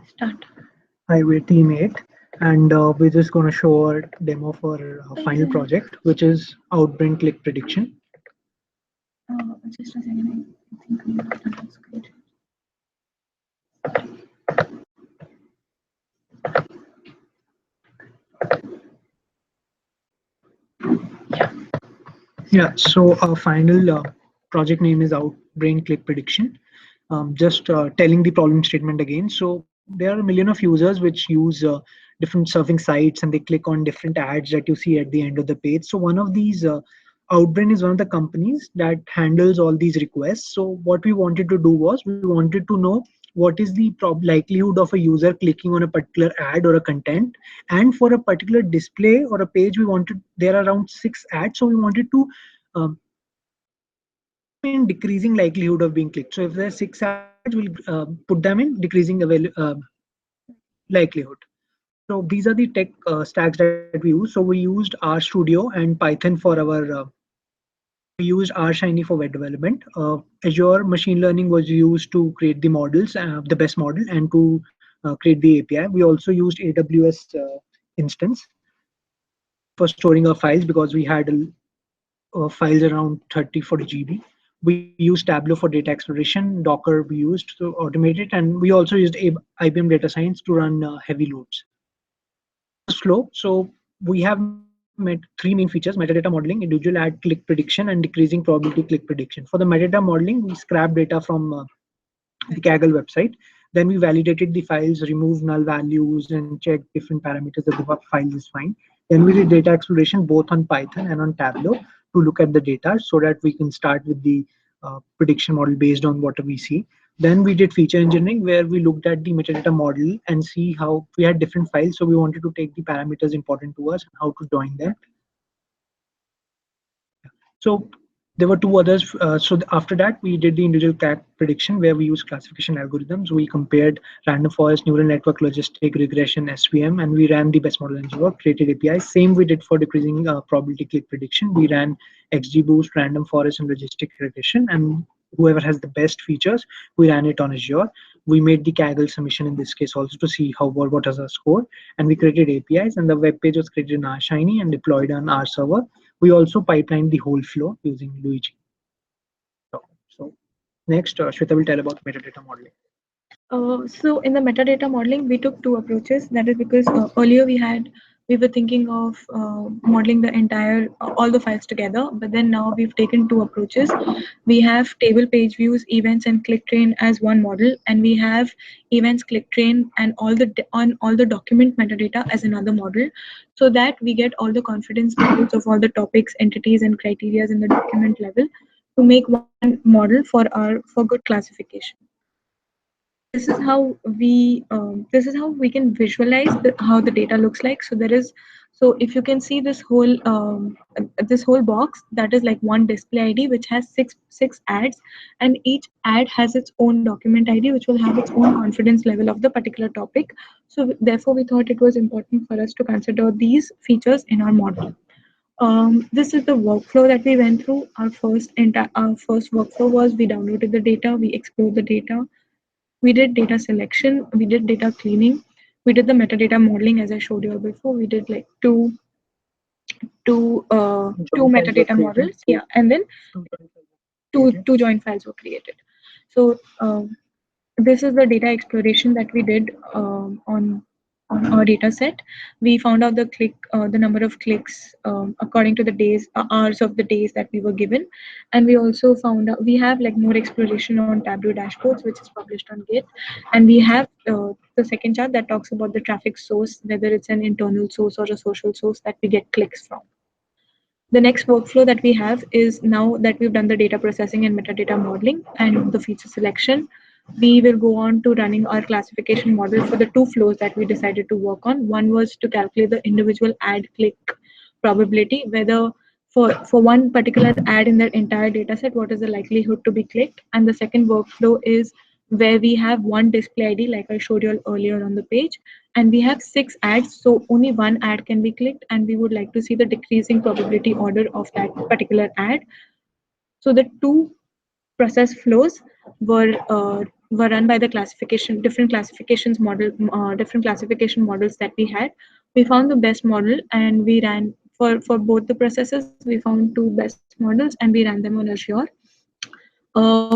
Start. Hi, we're team 8, and we're just going to show a demo for final project, which is outbrain click prediction. Just a second. I think we have done a screen. Yeah, so our final project name is outbrain click prediction. Just telling the problem statement again. So there are a million of users which use different surfing sites and they click on different ads that you see at the end of the page. So one of these Outbrain is one of the companies that handles all these requests. So what we wanted to do was we wanted to know what is the likelihood of a user clicking on a particular ad or a content, and for a particular display or a page we wanted, there are around 6 ads, so we wanted to um, in decreasing likelihood of being clicked. So if there are 6 ads, we'll put them in decreasing likelihood. So these are the tech stacks that we use. So we used RStudio and Python for our we used RShiny for web development. Azure machine learning was used to create the models, the best model, and to create the API. We also used AWS instance for storing our files because we had files around 30-40 GB. We used Tableau for data exploration, Docker we used to automate it, and we also used IBM Data Science to run heavy loads. Flow. So we have met 3 main features: metadata modeling, individual ad click prediction, and decreasing probability click prediction. For the metadata modeling, we scrapped data from the Kaggle website. Then we validated the files, removed null values, and checked different parameters that the file is fine. Then we did data exploration both on Python and on Tableau to look at the data so that we can start with the prediction model based on what we see. Then we did feature engineering where we looked at the metadata model and see how we had different files. So we wanted to take the parameters important to us and how to join them. So there were 2 others. After that, we did the individual CAC prediction where we used classification algorithms. We compared random forest, neural network, logistic regression, SVM, and we ran the best model in Azure, created APIs. Same we did for decreasing probability click prediction. We ran XGBoost, random forest, and logistic regression, and whoever has the best features, we ran it on Azure. We made the Kaggle submission in this case also to see what was our score, and we created APIs, and the web page was created in RShiny and deployed on our server. We also pipelined the whole flow using Luigi. So next, Shweta will tell about metadata modeling. So in the metadata modeling, we took 2 approaches. That is because earlier we were thinking of modeling the entire all the files together, but then now we've taken 2 approaches. We have table page views, events, and click train as one model, and we have events, click train, and on all the document metadata as another model, so that we get all the confidence levels of all the topics, entities, and criteria in the document level to make one model for good classification. This is how we can visualize how the data looks like. So if you can see this whole box, that is like one display ID which has six ads, and each ad has its own document ID which will have its own confidence level of the particular topic. So therefore we thought it was important for us to consider these features in our model. This is the workflow that we went through. Our first workflow was we downloaded the data, we explored the data, we did data selection, we did data cleaning, we did the metadata modeling as I showed you before. We did like two metadata models, yeah, and then two joint files were created. So this is the data exploration that we did on our data set. We found out the number of clicks according to the hours of the days that we were given, and we also found out we have like more exploration on Tableau dashboards, which is published on Git, and we have the second chart that talks about the traffic source, whether it's an internal source or a social source that we get clicks from. The next workflow that we have is, now that we've done the data processing and metadata modeling and the feature selection, we will go on to running our classification model for the 2 flows that we decided to work on. One was to calculate the individual ad click probability, whether for one particular ad in that entire data set, what is the likelihood to be clicked. And the second workflow is where we have one display ID, like I showed you earlier on the page, and we have 6 ads, so only one ad can be clicked, and we would like to see the decreasing probability order of that particular ad. So the 2 process flows were were run by the different classification models that we had. We found the best model and we ran for both the processes. We found two best models and we ran them on Azure.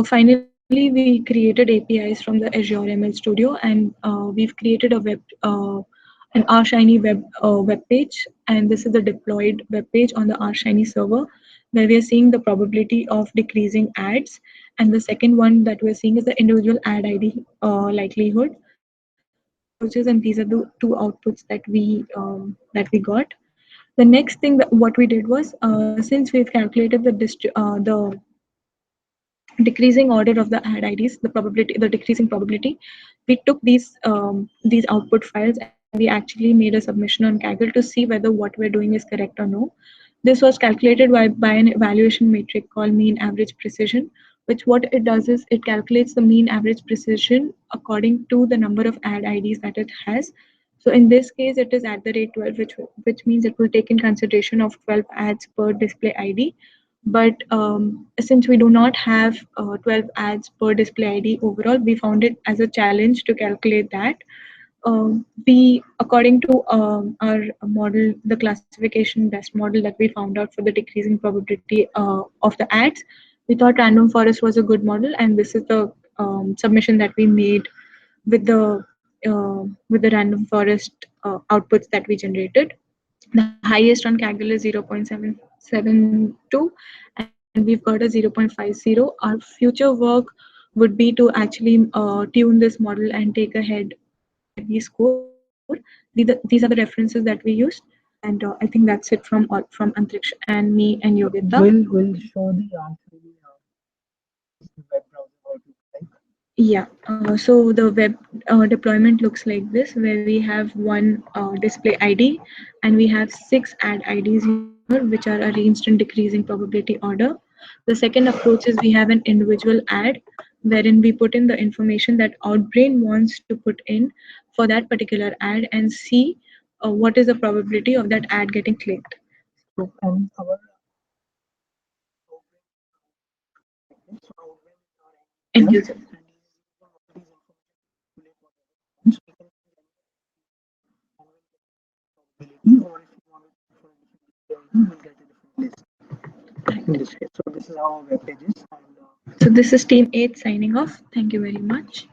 Finally, we created APIs from the Azure ML Studio, and we've created an R Shiny web page, and this is the deployed web page on the R Shiny server, where we are seeing the probability of decreasing ads, and the second one that we're seeing is the individual ad ID likelihood. These are the approaches, and these are the two outputs that we got. The next thing that what we did was, since we've calculated the decreasing order of the ad IDs, the decreasing probability, we took these output files and we actually made a submission on Kaggle to see whether what we're doing is correct or no. This was calculated by an evaluation metric called mean average precision, which what it does is it calculates the mean average precision according to the number of ad IDs that it has. So in this case, it is at the rate 12, which means it will take in consideration of 12 ads per display ID. But since we do not have 12 ads per display ID overall, we found it as a challenge to calculate that. According to our model, the classification best model that we found out for the decreasing probability of the ads, we thought random forest was a good model, and this is the submission that we made with the random forest outputs that we generated. The highest on Kaggle is 0.772, and we've got a 0.50. Our future work would be to actually tune this model and take ahead the score. These are the references that we used, and I think that's it from Antriksh and me and Yogita. Will show the answer in web browser how it looks like. Yeah, so the web deployment looks like this, where we have one display ID and we have 6 ad IDs here, which are arranged in decreasing probability order. The second approach is we have an individual ad, wherein we put in the information that Outbrain wants to put in for that particular ad and see what is the probability of that ad getting clicked. So and our End user. or if you want to for a different you will get a different list in this case. So this is how our web page is. And So this is Team 8 signing off. Thank you very much.